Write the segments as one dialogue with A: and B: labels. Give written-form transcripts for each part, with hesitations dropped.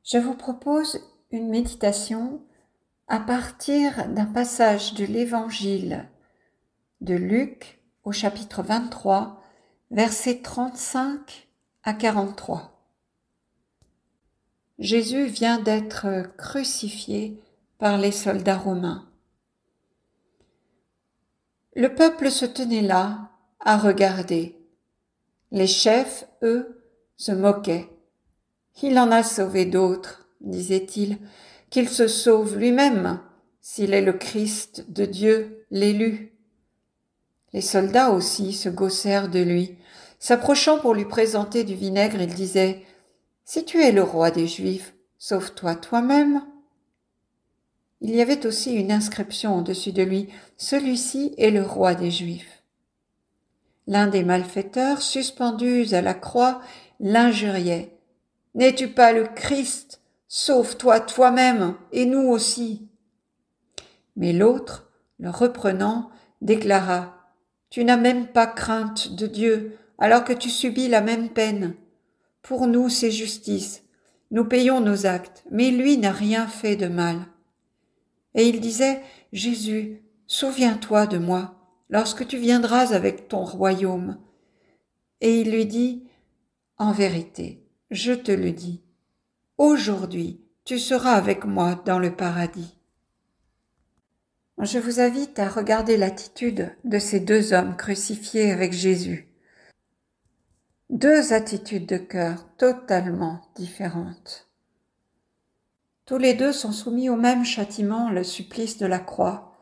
A: Je vous propose une méditation à partir d'un passage de l'Évangile de Luc au chapitre 23, versets 35 à 43. Jésus vient d'être crucifié par les soldats romains. Le peuple se tenait là à regarder. Les chefs, eux, se moquaient. « Il en a sauvé d'autres, disait-il, qu'il se sauve lui-même, s'il est le Christ de Dieu, l'élu. » Les soldats aussi se gaussèrent de lui. S'approchant pour lui présenter du vinaigre, ils disaient « Si tu es le roi des Juifs, sauve-toi toi-même. » Il y avait aussi une inscription au-dessus de lui « Celui-ci est le roi des Juifs. » L'un des malfaiteurs, suspendus à la croix, l'injuriait. « N'es-tu pas le Christ? Sauve-toi toi-même et nous aussi. » Mais l'autre, le reprenant, déclara « Tu n'as même pas crainte de Dieu alors que tu subis la même peine. Pour nous, c'est justice. Nous payons nos actes, mais lui n'a rien fait de mal. » Et il disait « Jésus, souviens-toi de moi lorsque tu viendras avec ton royaume. » Et il lui dit « En vérité, je te le dis, aujourd'hui tu seras avec moi dans le paradis. » Je vous invite à regarder l'attitude de ces deux hommes crucifiés avec Jésus. Deux attitudes de cœur totalement différentes. Tous les deux sont soumis au même châtiment, le supplice de la croix,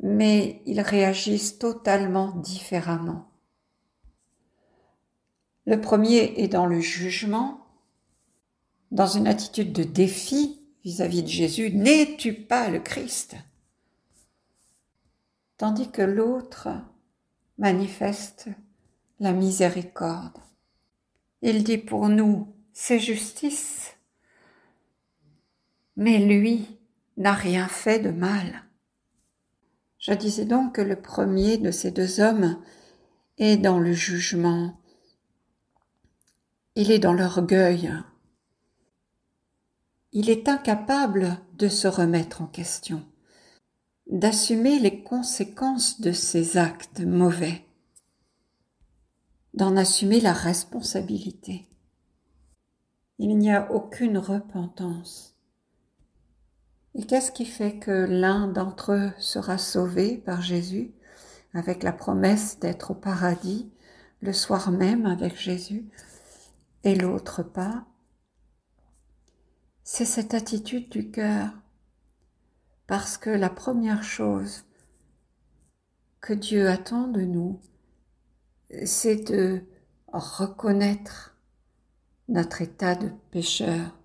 A: mais ils réagissent totalement différemment. Le premier est dans le jugement, dans une attitude de défi vis-à-vis de Jésus. « N'es-tu pas le Christ ?» Tandis que l'autre manifeste la miséricorde. Il dit pour nous, c'est justice, mais lui n'a rien fait de mal. Je disais donc que le premier de ces deux hommes est dans le jugement, il est dans l'orgueil, il est incapable de se remettre en question, d'assumer les conséquences de ses actes mauvais, d'en assumer la responsabilité. Il n'y a aucune repentance. Et qu'est-ce qui fait que l'un d'entre eux sera sauvé par Jésus, avec la promesse d'être au paradis le soir même avec Jésus, et l'autre pas? C'est cette attitude du cœur, parce que la première chose que Dieu attend de nous, c'est de reconnaître notre état de pécheur.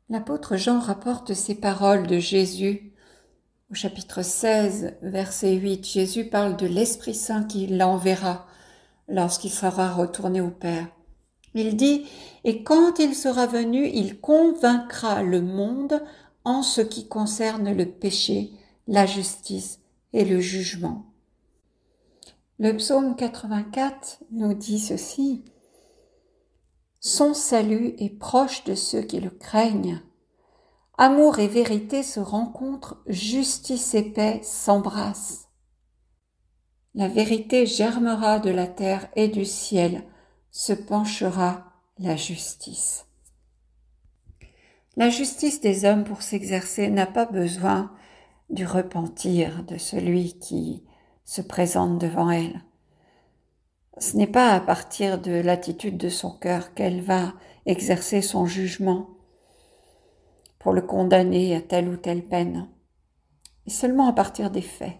A: L'apôtre Jean rapporte ces paroles de Jésus au chapitre 16, verset 8. Jésus parle de l'Esprit Saint qui l'enverra lorsqu'il sera retourné au Père. Il dit « Et quand il sera venu, il convaincra le monde en ce qui concerne le péché, la justice et le jugement. » Le psaume 84 nous dit ceci. Son salut est proche de ceux qui le craignent. Amour et vérité se rencontrent, justice et paix s'embrassent. La vérité germera de la terre et du ciel, se penchera la justice. La justice des hommes pour s'exercer n'a pas besoin du repentir de celui qui se présente devant elle. Ce n'est pas à partir de l'attitude de son cœur qu'elle va exercer son jugement pour le condamner à telle ou telle peine, mais seulement à partir des faits.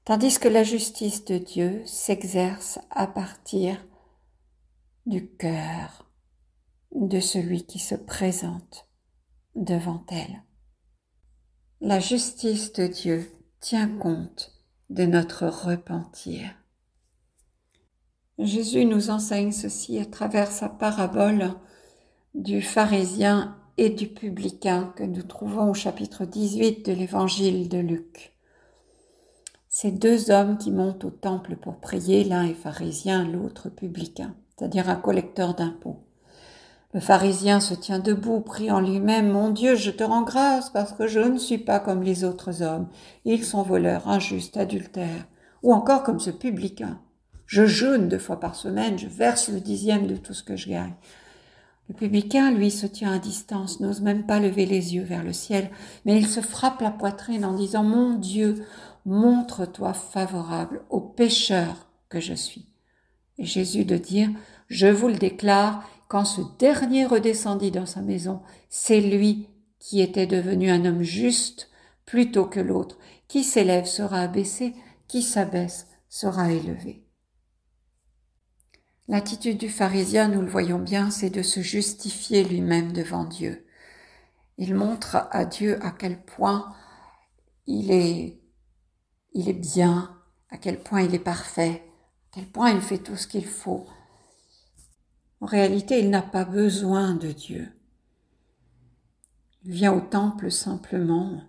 A: Tandis que la justice de Dieu s'exerce à partir du cœur de celui qui se présente devant elle. La justice de Dieu tient compte de notre repentir. Jésus nous enseigne ceci à travers sa parabole du pharisien et du publicain que nous trouvons au chapitre 18 de l'évangile de Luc. Ces deux hommes qui montent au temple pour prier, l'un est pharisien, l'autre publicain, c'est-à-dire un collecteur d'impôts. Le pharisien se tient debout, prie en lui-même, « Mon Dieu, je te rends grâce parce que je ne suis pas comme les autres hommes. Ils sont voleurs, injustes, adultères. » Ou encore comme ce publicain. « Je jeûne 2 fois par semaine, je verse le 10e de tout ce que je gagne. » Le publicain, lui, se tient à distance, n'ose même pas lever les yeux vers le ciel, mais il se frappe la poitrine en disant « Mon Dieu, montre-toi favorable aux pécheurs que je suis. » Et Jésus de dire « Je vous le déclare, quand ce dernier redescendit dans sa maison, c'est lui qui était devenu un homme juste plutôt que l'autre. Qui s'élève sera abaissé, qui s'abaisse sera élevé. » L'attitude du pharisien, nous le voyons bien, c'est de se justifier lui-même devant Dieu. Il montre à Dieu à quel point il est bien, à quel point il est parfait, à quel point il fait tout ce qu'il faut. En réalité, il n'a pas besoin de Dieu. Il vient au temple simplement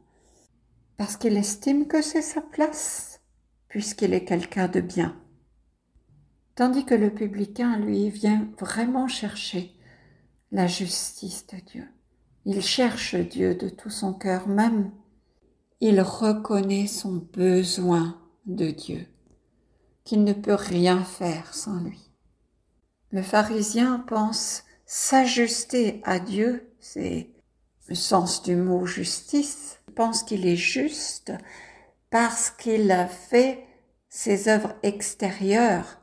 A: parce qu'il estime que c'est sa place, puisqu'il est quelqu'un de bien. Tandis que le publicain, lui, vient vraiment chercher la justice de Dieu. Il cherche Dieu de tout son cœur même. Il reconnaît son besoin de Dieu, qu'il ne peut rien faire sans lui. Le pharisien pense s'ajuster à Dieu, c'est le sens du mot justice. Il pense qu'il est juste parce qu'il a fait ses œuvres extérieures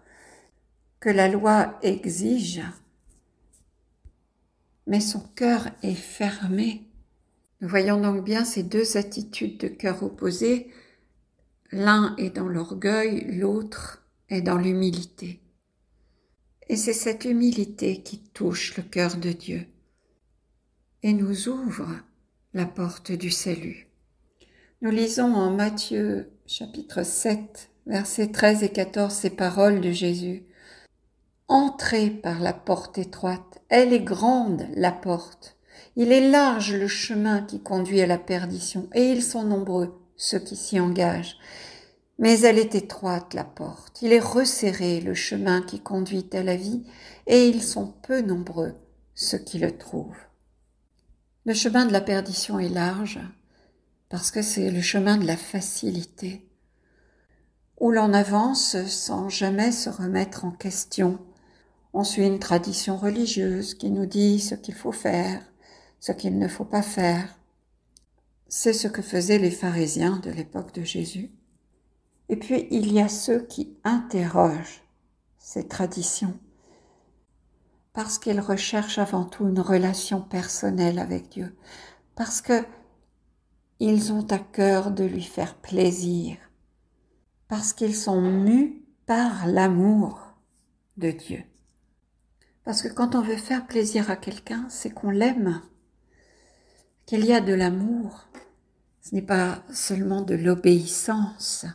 A: que la loi exige, mais son cœur est fermé. Nous voyons donc bien ces 2 attitudes de cœur opposées. L'un est dans l'orgueil, l'autre est dans l'humilité. Et c'est cette humilité qui touche le cœur de Dieu et nous ouvre la porte du salut. Nous lisons en Matthieu chapitre 7, versets 13 et 14 ces paroles de Jésus. « Entrez par la porte étroite, elle est grande la porte. Il est large le chemin qui conduit à la perdition, et ils sont nombreux ceux qui s'y engagent. Mais elle est étroite la porte, il est resserré le chemin qui conduit à la vie, et ils sont peu nombreux ceux qui le trouvent. » Le chemin de la perdition est large, parce que c'est le chemin de la facilité, où l'on avance sans jamais se remettre en question. On suit une tradition religieuse qui nous dit ce qu'il faut faire, ce qu'il ne faut pas faire. C'est ce que faisaient les pharisiens de l'époque de Jésus. Et puis, il y a ceux qui interrogent ces traditions parce qu'ils recherchent avant tout une relation personnelle avec Dieu, parce qu'ils ont à cœur de lui faire plaisir, parce qu'ils sont mus par l'amour de Dieu. Parce que quand on veut faire plaisir à quelqu'un, c'est qu'on l'aime, qu'il y a de l'amour. Ce n'est pas seulement de l'obéissance,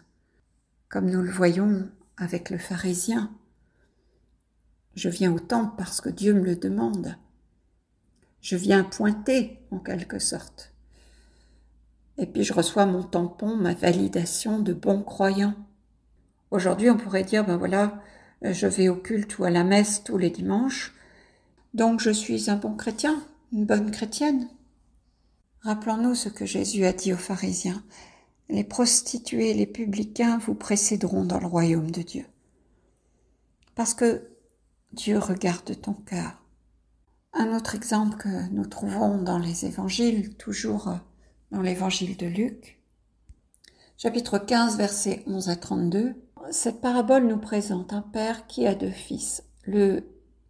A: comme nous le voyons avec le pharisien. Je viens au temple parce que Dieu me le demande. Je viens pointer, en quelque sorte. Et puis je reçois mon tampon, ma validation de bon croyant. Aujourd'hui, on pourrait dire, ben voilà, je vais au culte ou à la messe tous les dimanches, donc je suis un bon chrétien, une bonne chrétienne. Rappelons-nous ce que Jésus a dit aux pharisiens. Les prostituées, les publicains vous précéderont dans le royaume de Dieu. Parce que Dieu regarde ton cœur. Un autre exemple que nous trouvons dans les évangiles, toujours dans l'évangile de Luc, chapitre 15, versets 11 à 32, cette parabole nous présente un père qui a 2 fils. Le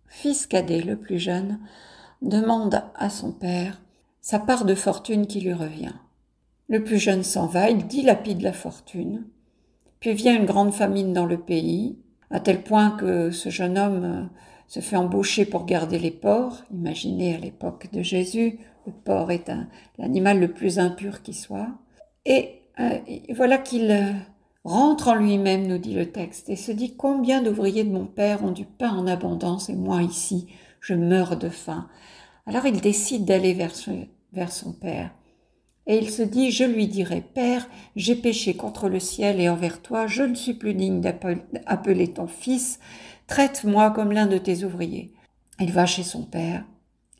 A: fils cadet, le plus jeune, demande à son père sa part de fortune qui lui revient. Le plus jeune s'en va, il dilapide la fortune, puis vient une grande famine dans le pays, à tel point que ce jeune homme se fait embaucher pour garder les porcs. Imaginez à l'époque de Jésus, le porc est l'animal le plus impur qui soit. Et voilà qu'il rentre en lui-même, nous dit le texte, et se dit « Combien d'ouvriers de mon père ont du pain en abondance, et moi ici, je meurs de faim. » Alors il décide d'aller vers son père. Et il se dit « Je lui dirai, Père, j'ai péché contre le ciel et envers toi, je ne suis plus digne d'appeler ton fils, traite-moi comme l'un de tes ouvriers. » Il va chez son père,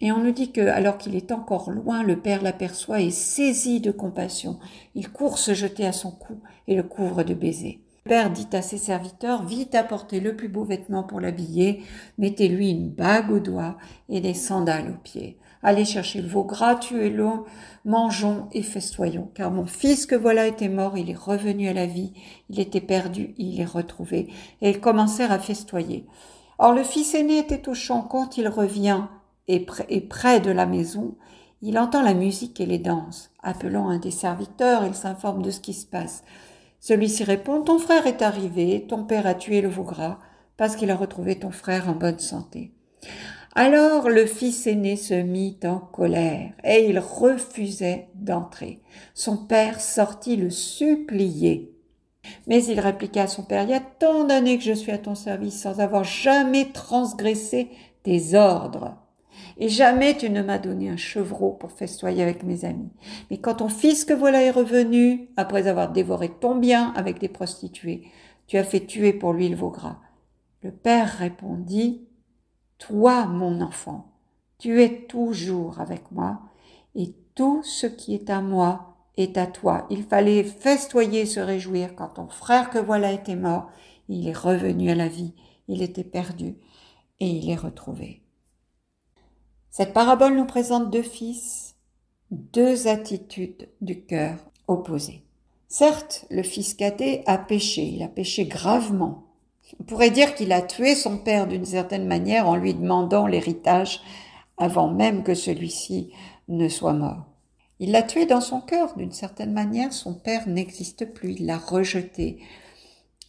A: Et on nous dit que, alors qu'il est encore loin, le père l'aperçoit et saisi de compassion. Il court se jeter à son cou et le couvre de baisers. Le père dit à ses serviteurs, vite apportez le plus beau vêtement pour l'habiller, mettez-lui une bague au doigt et des sandales aux pieds. Allez chercher le veau gras, tuez-le, mangeons et festoyons, car mon fils que voilà était mort, il est revenu à la vie, il était perdu, il est retrouvé. Et ils commencèrent à festoyer. Or le fils aîné était au champ quand il revient, et près de la maison, il entend la musique et les danses. Appelant un des serviteurs, il s'informe de ce qui se passe. Celui-ci répond, ton frère est arrivé, ton père a tué le veau gras, parce qu'il a retrouvé ton frère en bonne santé. Alors le fils aîné se mit en colère, et il refusait d'entrer. Son père sortit le supplier. Mais il répliqua à son père, il y a tant d'années que je suis à ton service sans avoir jamais transgressé tes ordres. Et jamais tu ne m'as donné un chevreau pour festoyer avec mes amis. Mais quand ton fils que voilà est revenu, après avoir dévoré ton bien avec des prostituées, tu as fait tuer pour lui le veau gras. Le père répondit, toi, mon enfant, tu es toujours avec moi, et tout ce qui est à moi est à toi. Il fallait festoyer et se réjouir quand ton frère que voilà était mort, il est revenu à la vie, il était perdu, et il est retrouvé. Cette parabole nous présente deux fils, deux attitudes du cœur opposées. Certes, le fils cadet a péché, il a péché gravement. On pourrait dire qu'il a tué son père d'une certaine manière en lui demandant l'héritage avant même que celui-ci ne soit mort. Il l'a tué dans son cœur d'une certaine manière, son père n'existe plus, il l'a rejeté.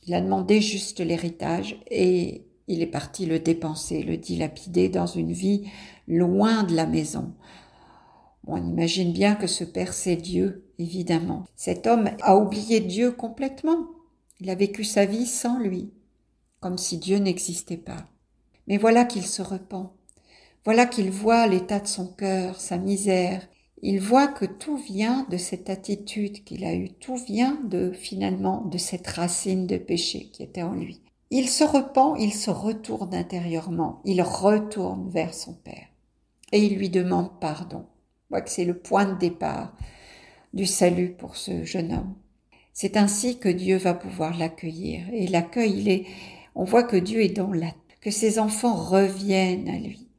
A: Il a demandé juste l'héritage et il est parti le dépenser, le dilapider dans une vie loin de la maison. On imagine bien que ce père, c'est Dieu, évidemment. Cet homme a oublié Dieu complètement. Il a vécu sa vie sans lui, comme si Dieu n'existait pas. Mais voilà qu'il se repent. Voilà qu'il voit l'état de son cœur, sa misère. Il voit que tout vient de cette attitude qu'il a eue. Tout vient finalement, de cette racine de péché qui était en lui. Il se repent, il se retourne intérieurement. Il retourne vers son père. Et il lui demande pardon. On voit que c'est le point de départ du salut pour ce jeune homme. C'est ainsi que Dieu va pouvoir l'accueillir. Et l'accueil, on voit que Dieu est dans que ses enfants reviennent à lui.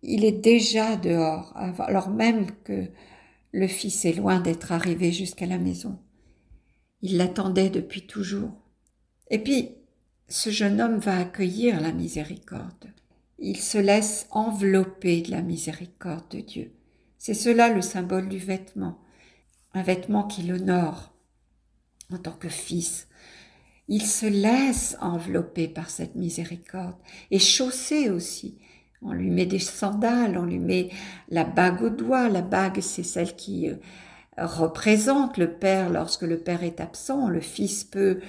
A: Il est déjà dehors, alors même que le fils est loin d'être arrivé jusqu'à la maison. Il l'attendait depuis toujours. Et puis, ce jeune homme va accueillir la miséricorde. Il se laisse envelopper de la miséricorde de Dieu. C'est cela le symbole du vêtement. Un vêtement qui l'honore en tant que fils. Il se laisse envelopper par cette miséricorde et chausser aussi. On lui met des sandales, on lui met la bague au doigt. La bague, c'est celle qui représente le père lorsque le père est absent. Le fils peut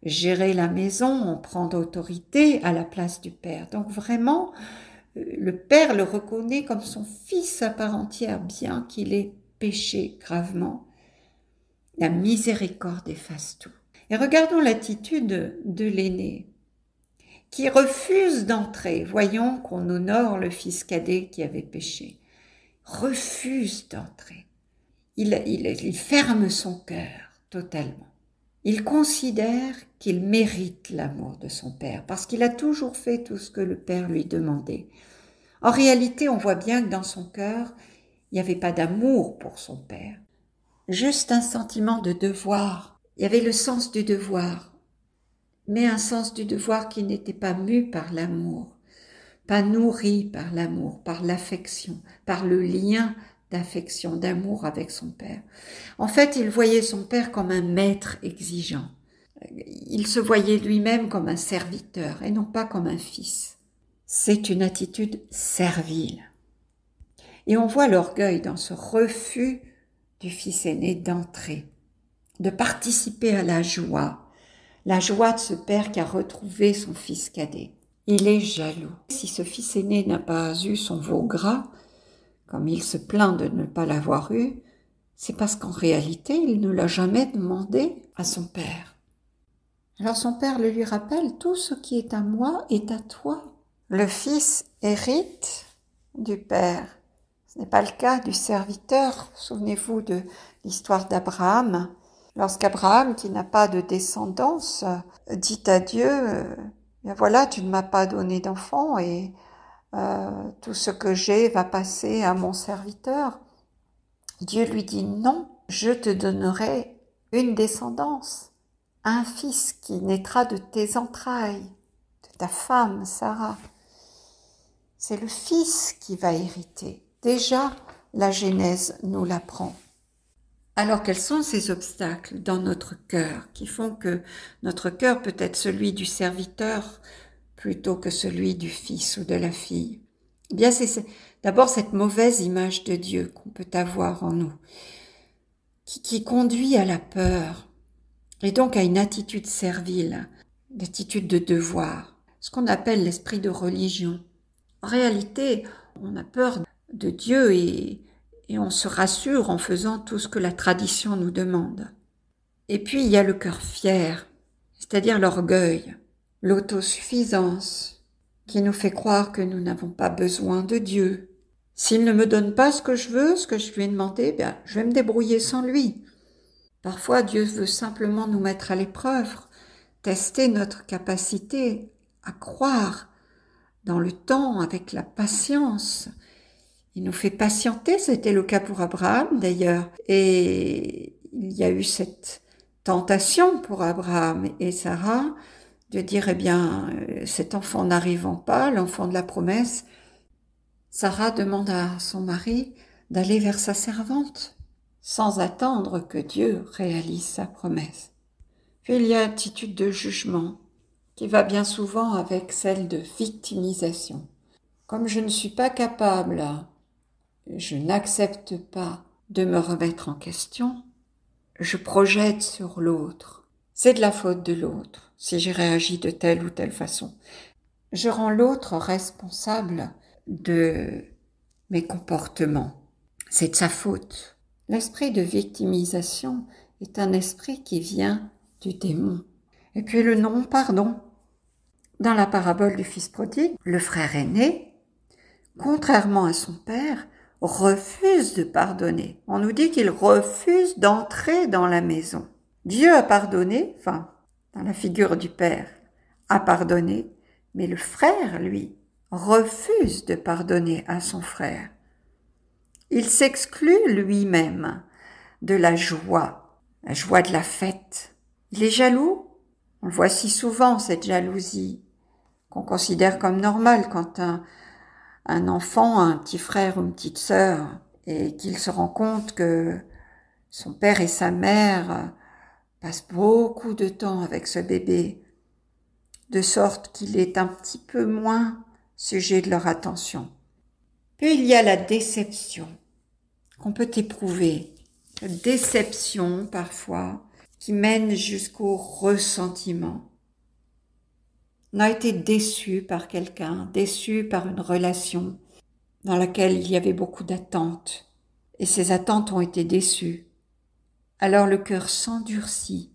A: gérer la maison, on prend d'autorité à la place du père. Donc vraiment, le père le reconnaît comme son fils à part entière, bien qu'il ait péché gravement. La miséricorde efface tout. Et regardons l'attitude de l'aîné, qui refuse d'entrer. Voyons qu'on honore le fils cadet qui avait péché. Refuse d'entrer. Il ferme son cœur totalement. Il considère qu'il mérite l'amour de son père, parce qu'il a toujours fait tout ce que le père lui demandait. En réalité, on voit bien que dans son cœur, il n'y avait pas d'amour pour son père. Juste un sentiment de devoir. Il y avait le sens du devoir, mais un sens du devoir qui n'était pas mu par l'amour, pas nourri par l'amour, par l'affection, par le lien d'affection, d'amour avec son père. En fait, il voyait son père comme un maître exigeant. Il se voyait lui-même comme un serviteur et non pas comme un fils. C'est une attitude servile. Et on voit l'orgueil dans ce refus du fils aîné d'entrer, de participer à la joie de ce père qui a retrouvé son fils cadet. Il est jaloux. Si ce fils aîné n'a pas eu son veau gras, comme il se plaint de ne pas l'avoir eu, c'est parce qu'en réalité, il ne l'a jamais demandé à son père. Alors son père le lui rappelle, tout ce qui est à moi est à toi. Le fils hérite du père, Ce n'est pas le cas du serviteur. Souvenez-vous de l'histoire d'Abraham. Lorsqu'Abraham, qui n'a pas de descendance, dit à Dieu, ben voilà, tu ne m'as pas donné d'enfant et tout ce que j'ai va passer à mon serviteur. Dieu lui dit non, je te donnerai une descendance, un fils qui naîtra de tes entrailles, de ta femme Sarah. C'est le fils qui va hériter. Déjà, la Genèse nous l'apprend. Alors quels sont ces obstacles dans notre cœur qui font que notre cœur peut être celui du serviteur plutôt que celui du fils ou de la fille? Eh bien, c'est d'abord cette mauvaise image de Dieu qu'on peut avoir en nous, qui conduit à la peur et donc à une attitude servile, l'attitude de devoir, ce qu'on appelle l'esprit de religion. En réalité, on a peur de Dieu et on se rassure en faisant tout ce que la tradition nous demande. Et puis il y a le cœur fier, c'est-à-dire l'orgueil, l'autosuffisance, qui nous fait croire que nous n'avons pas besoin de Dieu. S'il ne me donne pas ce que je veux, ce que je lui ai demandé, bien, je vais me débrouiller sans lui. Parfois, Dieu veut simplement nous mettre à l'épreuve, tester notre capacité à croire dans le temps, avec la patience. Il nous fait patienter, c'était le cas pour Abraham d'ailleurs. Et il y a eu cette tentation pour Abraham et Sarah de dire, eh bien, cet enfant n'arrivant pas, l'enfant de la promesse, Sarah demande à son mari d'aller vers sa servante, sans attendre que Dieu réalise sa promesse. Puis il y a l'attitude de jugement, qui va bien souvent avec celle de victimisation. Comme je ne suis pas capable, je n'accepte pas de me remettre en question, je projette sur l'autre. C'est de la faute de l'autre, si j'ai réagi de telle ou telle façon. Je rends l'autre responsable de mes comportements. C'est de sa faute. L'esprit de victimisation est un esprit qui vient du démon. Et puis le non-pardon. Dans la parabole du fils prodigue, le frère aîné, contrairement à son père, refuse de pardonner. On nous dit qu'il refuse d'entrer dans la maison. Dieu a pardonné, enfin, dans la figure du père, a pardonné, mais le frère, lui, refuse de pardonner à son frère. Il s'exclut lui-même de la joie de la fête. Il est jaloux. On le voit si souvent, cette jalousie, qu'on considère comme normale quand un enfant, un petit frère ou une petite sœur, et qu'il se rend compte que son père et sa mère passent beaucoup de temps avec ce bébé, de sorte qu'il est un petit peu moins sujet de leur attention. Puis il y a la déception qu'on peut éprouver, la déception parfois, qui mène jusqu'au ressentiment. On a été déçu par quelqu'un, déçu par une relation dans laquelle il y avait beaucoup d'attentes, et ces attentes ont été déçues. Alors le cœur s'endurcit.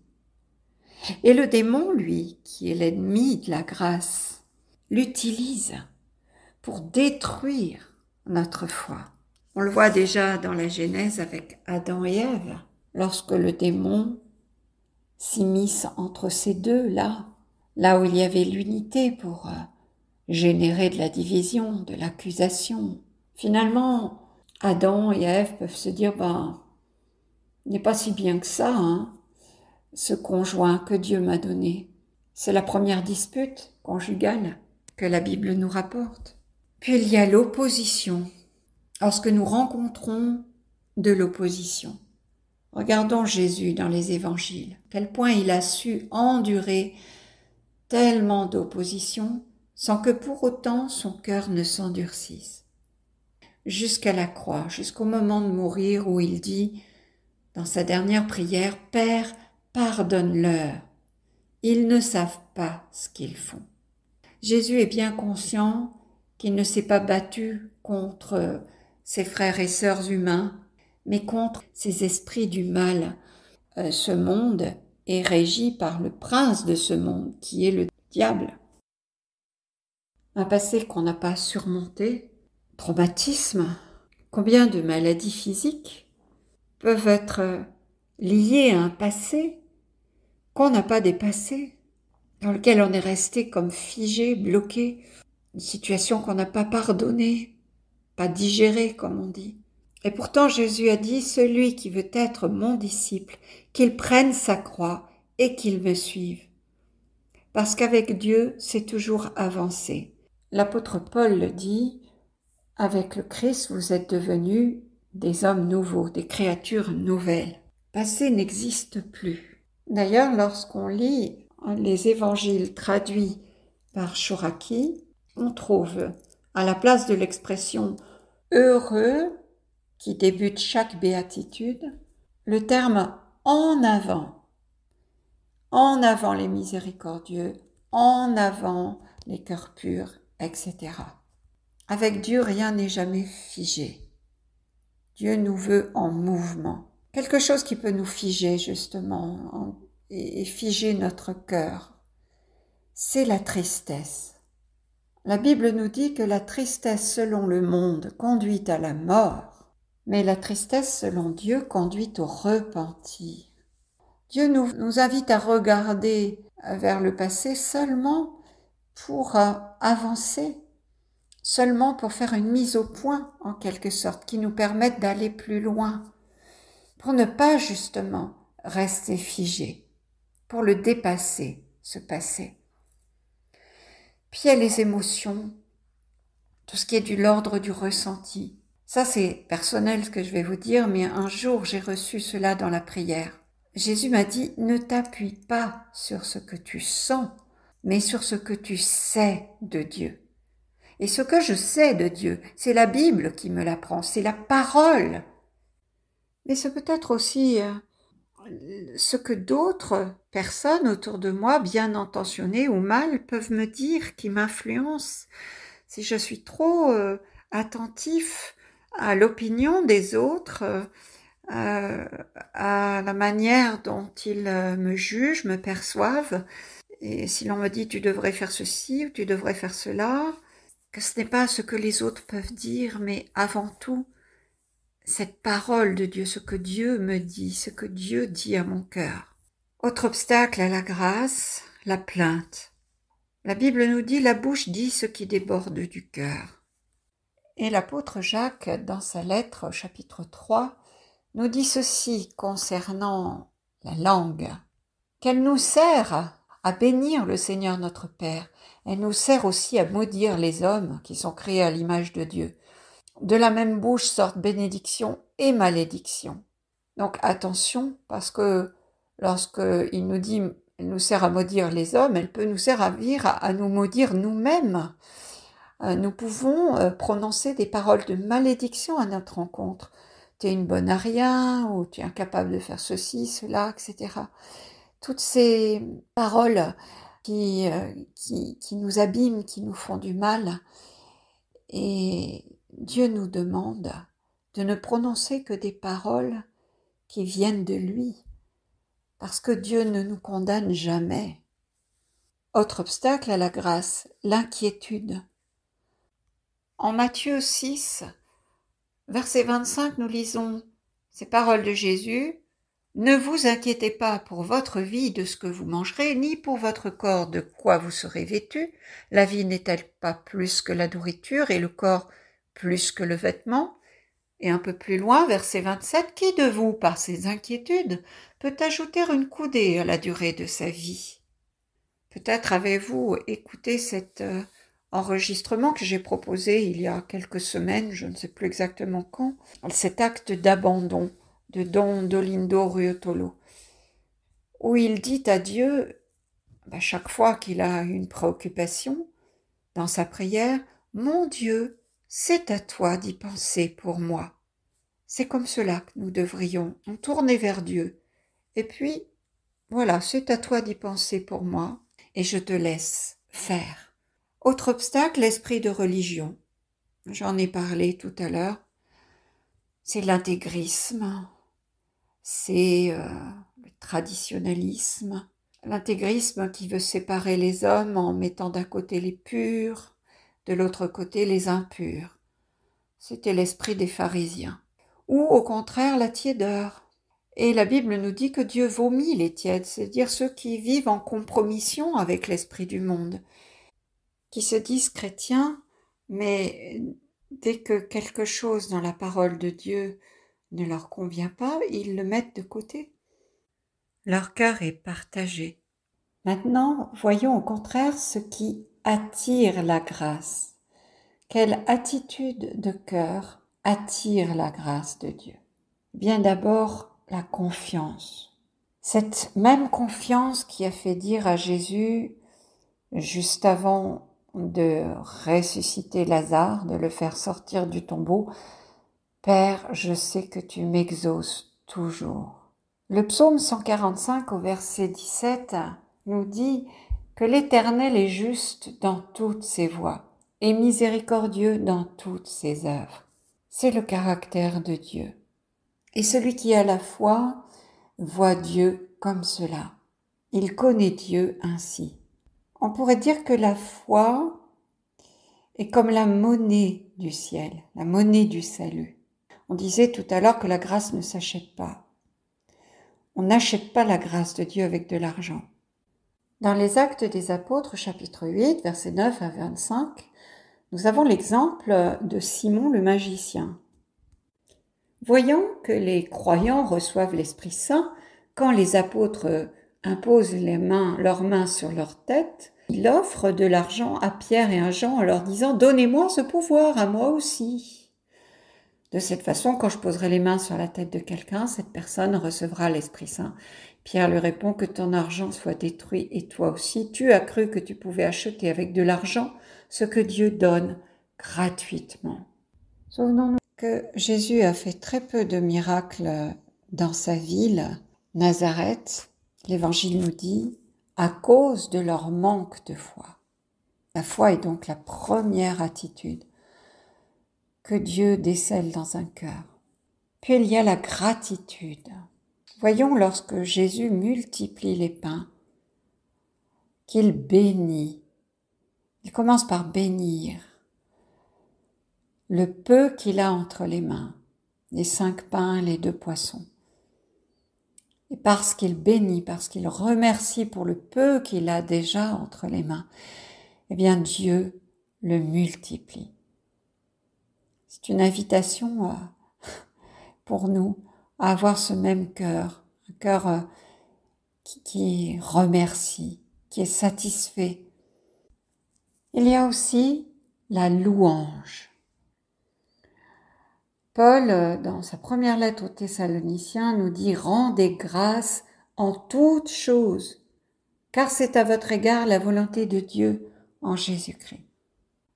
A: Et le démon, lui, qui est l'ennemi de la grâce, l'utilise pour détruire notre foi. On le voit déjà dans la Genèse avec Adam et Ève, lorsque le démon s'immisce entre ces deux, là où il y avait l'unité pour générer de la division, de l'accusation. Finalement, Adam et Ève peuvent se dire, il n'est pas si bien que ça, ce conjoint que Dieu m'a donné. C'est la première dispute conjugale que la Bible nous rapporte. Puis il y a l'opposition. Lorsque nous rencontrons de l'opposition, regardons Jésus dans les évangiles, à quel point il a su endurer tellement d'opposition sans que pour autant son cœur ne s'endurcisse. Jusqu'à la croix, jusqu'au moment de mourir où il dit dans sa dernière prière, « Père, pardonne-leur, ils ne savent pas ce qu'ils font. » Jésus est bien conscient qu'il ne s'est pas battu contre ses frères et sœurs humains, mais contre ces esprits du mal. Ce monde est régi par le prince de ce monde, qui est le diable. Un passé qu'on n'a pas surmonté, traumatisme, Combien de maladies physiques peuvent être liées à un passé qu'on n'a pas dépassé, dans lequel on est resté comme figé, bloqué, une situation qu'on n'a pas pardonnée, pas digérée comme on dit. Et pourtant Jésus a dit, celui qui veut être mon disciple, qu'il prenne sa croix et qu'il me suive. Parce qu'avec Dieu, c'est toujours avancer. L'apôtre Paul le dit, avec le Christ, vous êtes devenus des hommes nouveaux, des créatures nouvelles. Le passé n'existe plus. D'ailleurs, lorsqu'on lit les évangiles traduits par Chouraki, on trouve à la place de l'expression heureux qui débute chaque béatitude, le terme en avant les miséricordieux, en avant les cœurs purs, etc. Avec Dieu, rien n'est jamais figé. Dieu nous veut en mouvement. Quelque chose qui peut nous figer justement et figer notre cœur, c'est la tristesse. La Bible nous dit que la tristesse selon le monde conduit à la mort, mais la tristesse selon Dieu conduit au repentir. Dieu nous invite à regarder vers le passé seulement pour avancer, seulement pour faire une mise au point en quelque sorte qui nous permette d'aller plus loin, pour ne pas justement rester figé, pour le dépasser, ce passé. Puis il y a les émotions, tout ce qui est de l'ordre du ressenti. Ça c'est personnel ce que je vais vous dire, mais un jour j'ai reçu cela dans la prière. Jésus m'a dit, ne t'appuie pas sur ce que tu sens, mais sur ce que tu sais de Dieu. Et ce que je sais de Dieu, c'est la Bible qui me l'apprend, c'est la parole. Mais c'est peut-être aussi ce que d'autres personnes autour de moi, bien intentionnées ou mal, peuvent me dire, qui m'influencent. Si je suis trop attentif à l'opinion des autres, à la manière dont ils me jugent, me perçoivent, et si l'on me dit tu devrais faire ceci ou tu devrais faire cela, que ce n'est pas ce que les autres peuvent dire, mais avant tout, cette parole de Dieu, ce que Dieu me dit, ce que Dieu dit à mon cœur. Autre obstacle à la grâce, la plainte. La Bible nous dit, la bouche dit ce qui déborde du cœur. Et l'apôtre Jacques, dans sa lettre au chapitre 3, nous dit ceci concernant la langue, qu'elle nous sert à bénir le Seigneur notre Père. Elle nous sert aussi à maudire les hommes qui sont créés à l'image de Dieu. De la même bouche sortent bénédiction et malédiction. Donc attention, parce que lorsqu'il nous dit elle nous sert à maudire les hommes, elle peut nous servir à nous maudire nous-mêmes. Nous pouvons prononcer des paroles de malédiction à notre rencontre. Tu es une bonne à rien, ou tu es incapable de faire ceci, cela, etc. Toutes ces paroles qui nous abîment, qui nous font du mal. Et Dieu nous demande de ne prononcer que des paroles qui viennent de lui, parce que Dieu ne nous condamne jamais. Autre obstacle à la grâce, l'inquiétude. En Matthieu 6, verset 25, nous lisons ces paroles de Jésus. « Ne vous inquiétez pas pour votre vie de ce que vous mangerez, ni pour votre corps de quoi vous serez vêtu. La vie n'est-elle pas plus que la nourriture et le corps plus que le vêtement ?» Et un peu plus loin, verset 27, « Qui de vous, par ses inquiétudes, peut ajouter une coudée à la durée de sa vie ?» Peut-être avez-vous écouté cet enregistrement que j'ai proposé il y a quelques semaines, je ne sais plus exactement quand, cet acte d'abandon de Don Dolindo Ruotolo, où il dit à Dieu, chaque fois qu'il a une préoccupation dans sa prière, « Mon Dieu, c'est à toi d'y penser pour moi. » C'est comme cela que nous devrions nous tourner vers Dieu. Et puis, voilà, c'est à toi d'y penser pour moi, et je te laisse faire. Autre obstacle, l'esprit de religion. J'en ai parlé tout à l'heure. C'est l'intégrisme, c'est le traditionnalisme, l'intégrisme qui veut séparer les hommes en mettant d'un côté les purs, de l'autre côté les impurs. C'était l'esprit des pharisiens. Ou au contraire la tiédeur. Et la Bible nous dit que Dieu vomit les tièdes, c'est-à-dire ceux qui vivent en compromission avec l'esprit du monde, qui se disent chrétiens, mais dès que quelque chose dans la parole de Dieu ne leur convient pas, ils le mettent de côté. Leur cœur est partagé. Maintenant, voyons au contraire ce qui attire la grâce. Quelle attitude de cœur attire la grâce de Dieu? Bien d'abord, la confiance. Cette même confiance qui a fait dire à Jésus, juste avant de ressusciter Lazare, de le faire sortir du tombeau, « Père, je sais que tu m'exauces toujours. » Le psaume 145 au verset 17 nous dit que l'Éternel est juste dans toutes ses voies et miséricordieux dans toutes ses œuvres. C'est le caractère de Dieu. Et celui qui a la foi voit Dieu comme cela. Il connaît Dieu ainsi. On pourrait dire que la foi est comme la monnaie du ciel, la monnaie du salut. On disait tout à l'heure que la grâce ne s'achète pas. On n'achète pas la grâce de Dieu avec de l'argent. Dans les Actes des Apôtres, chapitre 8, versets 9 à 25, nous avons l'exemple de Simon le magicien. Voyant que les croyants reçoivent l'Esprit Saint, quand les apôtres imposent leurs mains sur leur tête, il offre de l'argent à Pierre et à Jean en leur disant « Donnez-moi ce pouvoir, à moi aussi ». De cette façon, quand je poserai les mains sur la tête de quelqu'un, cette personne recevra l'Esprit Saint. Pierre lui répond que ton argent soit détruit et toi aussi, tu as cru que tu pouvais acheter avec de l'argent ce que Dieu donne gratuitement. Souvenons-nous que Jésus a fait très peu de miracles dans sa ville, Nazareth. L'Évangile nous dit à cause de leur manque de foi. La foi est donc la première attitude que Dieu décèle dans un cœur. Puis il y a la gratitude. Voyons lorsque Jésus multiplie les pains, qu'il bénit. Il commence par bénir le peu qu'il a entre les mains, les 5 pains, les 2 poissons. Et parce qu'il bénit, parce qu'il remercie pour le peu qu'il a déjà entre les mains, eh bien Dieu le multiplie. C'est une invitation pour nous à avoir ce même cœur, un cœur qui remercie, qui est satisfait. Il y a aussi la louange. Paul, dans sa première lettre aux Thessaloniciens, nous dit « Rendez grâce en toutes choses, car c'est à votre égard la volonté de Dieu en Jésus-Christ. »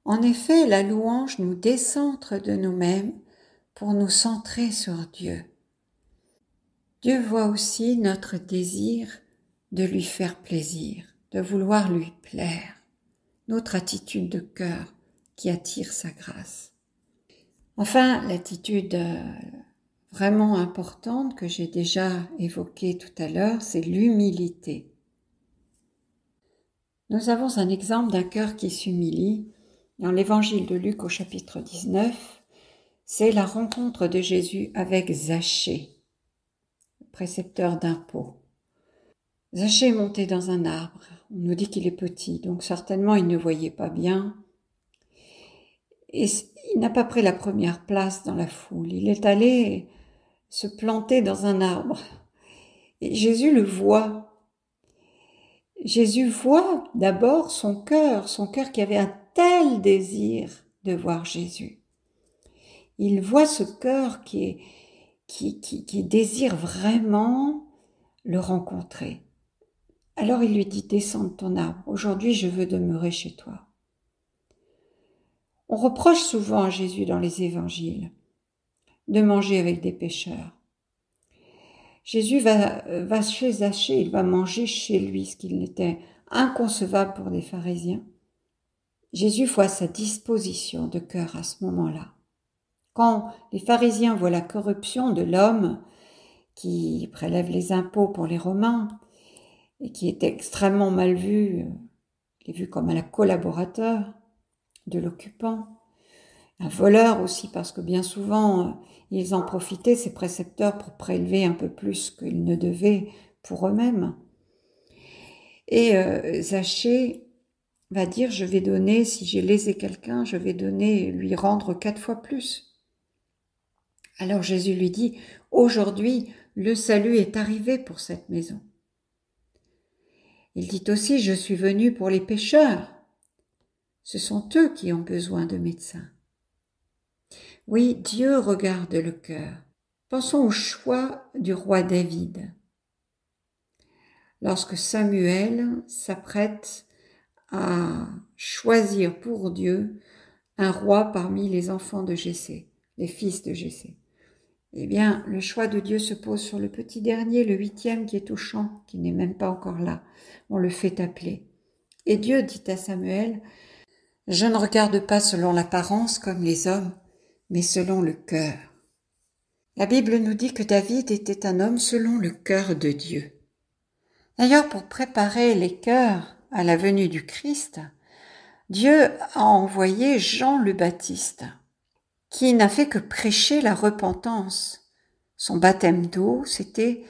A: En effet, la louange nous décentre de nous-mêmes pour nous centrer sur Dieu. Dieu voit aussi notre désir de lui faire plaisir, de vouloir lui plaire, notre attitude de cœur qui attire sa grâce. Enfin, l'attitude vraiment importante que j'ai déjà évoquée tout à l'heure, c'est l'humilité. Nous avons un exemple d'un cœur qui s'humilie dans l'évangile de Luc au chapitre 19. C'est la rencontre de Jésus avec Zachée, le précepteur d'impôts. Zachée est monté dans un arbre. On nous dit qu'il est petit, donc certainement il ne voyait pas bien. Et il n'a pas pris la première place dans la foule. Il est allé se planter dans un arbre. Et Jésus le voit. Jésus voit d'abord son cœur qui avait un tel désir de voir Jésus. Il voit ce cœur qui désire vraiment le rencontrer. Alors il lui dit, descends de ton arbre, aujourd'hui je veux demeurer chez toi. On reproche souvent à Jésus dans les évangiles de manger avec des pécheurs. Jésus va chez Zachée, il va manger chez lui, ce qui n'était inconcevable pour des pharisiens. Jésus voit sa disposition de cœur à ce moment-là. Quand les pharisiens voient la corruption de l'homme qui prélève les impôts pour les Romains et qui est extrêmement mal vu, il est vu comme un collaborateur de l'occupant, un voleur aussi, parce que bien souvent, ils en profitaient, ces précepteurs, pour prélever un peu plus qu'ils ne devaient pour eux-mêmes. Et Zachée va dire, je vais donner, si j'ai lésé quelqu'un, je vais donner, lui rendre 4 fois plus. Alors Jésus lui dit, aujourd'hui, le salut est arrivé pour cette maison. Il dit aussi, je suis venu pour les pécheurs. Ce sont eux qui ont besoin de médecins. Oui, Dieu regarde le cœur. Pensons au choix du roi David. Lorsque Samuel s'apprête à choisir pour Dieu un roi parmi les enfants de Jessé, les fils de Jessé. Eh bien, le choix de Dieu se pose sur le petit dernier, le 8e qui est au champ, qui n'est même pas encore là. On le fait appeler. Et Dieu dit à Samuel, « Je ne regarde pas selon l'apparence comme les hommes, mais selon le cœur. » La Bible nous dit que David était un homme selon le cœur de Dieu. D'ailleurs, pour préparer les cœurs à la venue du Christ, Dieu a envoyé Jean le Baptiste, qui n'a fait que prêcher la repentance. Son baptême d'eau, c'était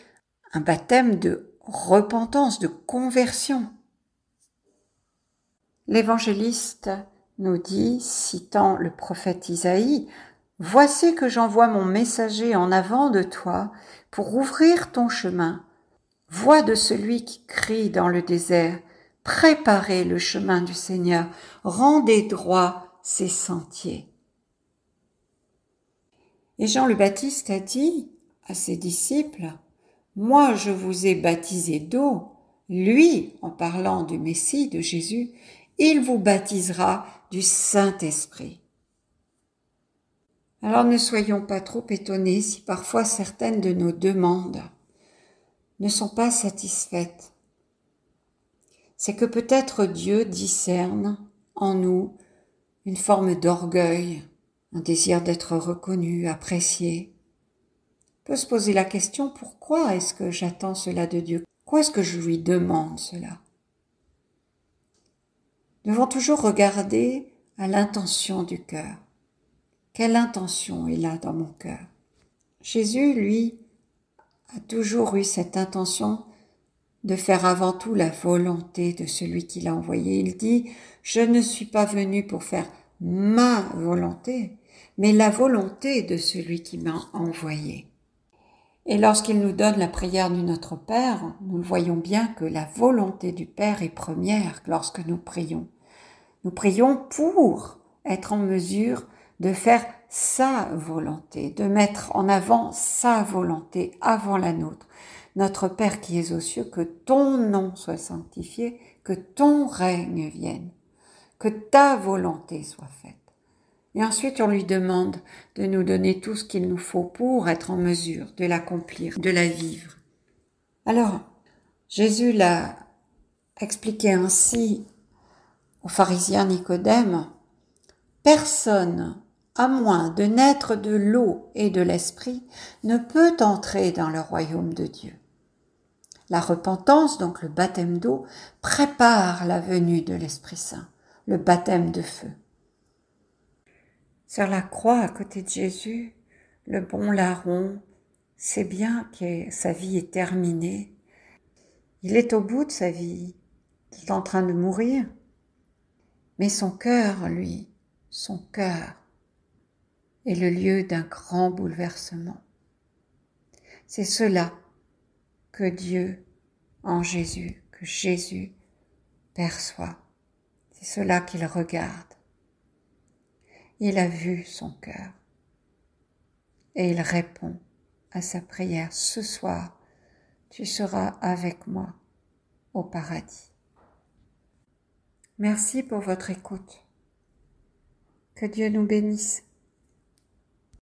A: un baptême de repentance, de conversion. L'évangéliste nous dit, citant le prophète Isaïe, « Voici que j'envoie mon messager en avant de toi pour ouvrir ton chemin. Voix de celui qui crie dans le désert, préparez le chemin du Seigneur, rendez droit ses sentiers. » Et Jean le Baptiste a dit à ses disciples, « Moi je vous ai baptisé d'eau, lui, en parlant du Messie, de Jésus, il vous baptisera du Saint-Esprit. » Alors ne soyons pas trop étonnés si parfois certaines de nos demandes ne sont pas satisfaites. C'est que peut-être Dieu discerne en nous une forme d'orgueil, un désir d'être reconnu, apprécié. On peut se poser la question, pourquoi est-ce que j'attends cela de Dieu? Pourquoi est-ce que je lui demande cela? Nous devons toujours regarder à l'intention du cœur. Quelle intention est là dans mon cœur? Jésus, lui, a toujours eu cette intention de faire avant tout la volonté de celui qui l'a envoyé. Il dit, « Je ne suis pas venu pour faire ma volonté, mais la volonté de celui qui m'a envoyé. » Et lorsqu'il nous donne la prière du Notre Père, nous le voyons bien que la volonté du Père est première lorsque nous prions. Nous prions pour être en mesure de faire sa volonté, de mettre en avant sa volonté avant la nôtre. Notre Père qui es aux cieux, que ton nom soit sanctifié, que ton règne vienne, que ta volonté soit faite. Et ensuite, on lui demande de nous donner tout ce qu'il nous faut pour être en mesure de l'accomplir, de la vivre. Alors, Jésus l'a expliqué ainsi au pharisien Nicodème, « Personne, à moins de naître de l'eau et de l'esprit, ne peut entrer dans le royaume de Dieu. » La repentance, donc le baptême d'eau, prépare la venue de l'Esprit Saint, le baptême de feu. Sur la croix, à côté de Jésus, le bon larron sait bien que sa vie est terminée. Il est au bout de sa vie, il est en train de mourir. Mais son cœur, lui, son cœur est le lieu d'un grand bouleversement. C'est cela que Dieu en Jésus, que Jésus perçoit. C'est cela qu'il regarde. Il a vu son cœur et il répond à sa prière. Ce soir, tu seras avec moi au paradis. Merci pour votre écoute. Que Dieu nous bénisse.